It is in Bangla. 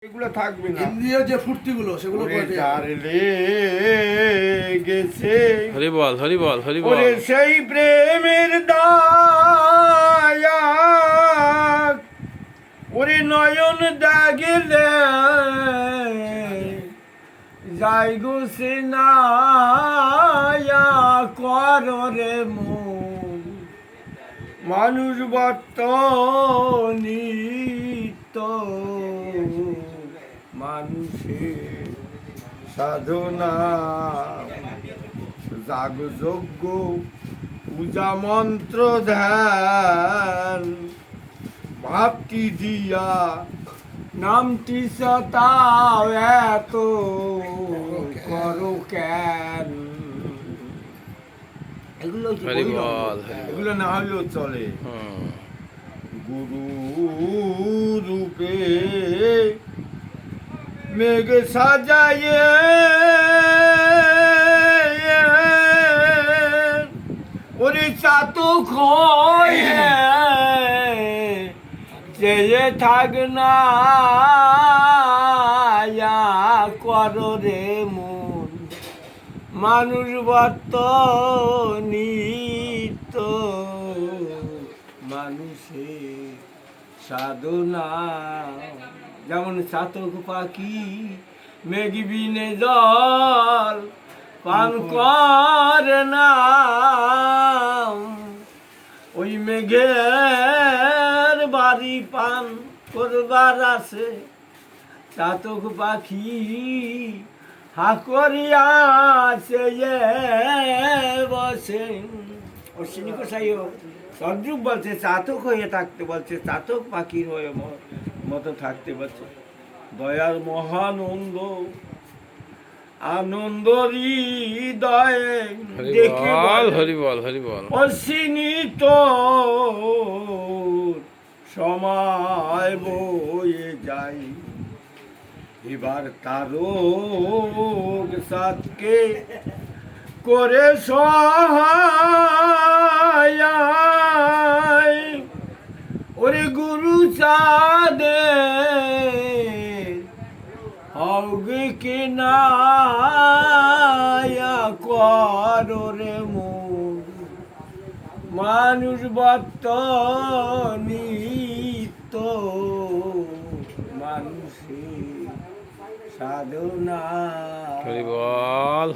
এগুলো থাকবে না, ইন্দ্রিয় যে ফুর্তিগুলো সেগুলো গেছে। হরি বল হরি বল হরি বল। ওরে সেই প্রেমের দায়া, ওরে নয়ন দাগিলে যাই গো সিনায়া কররে মন, মানুষ বর্তনিত মানুষের সাধনা, জাগ যজ্ঞ পূজা মন্ত্র ধ্যান, ভাবটি দিয়া নামটি সতাও এত করো কেন। এগুলো হরি বল এগুলো না হলেও চলে। গুরু রূপে মেঘ সাজায়ে ওরে চাতক হয়ে চেয়ে থাক না করো রে মন, মানুষ বর্তনিত মানুষের সাধনা। যেমন চাতক পাখি মেঘ বিনে জল পান করে না, ওই মেঘের বাড়ি পান করবার আছে চাতক পাখি হাকরিয়া সে বসে। অশ্বিনী কোষাইও সদ্রূপ বলছে চাতক হয়ে থাকতে বলছে, চাতক পাখির হয়ে মতো থাকতে বলছে। দয়ার মহানন্দ আনন্দ হৃদয়ে দেখে হরি বল হরি বল। অশ্বিনী তো সময় বয়ে যায়, এবার তারক সাতকে করে সহায়, ওরে গুরু চাঁদে হওগে কে না করো রে মন, মানুষ বর্তনিত মানুষের সাধনা। হরি বল।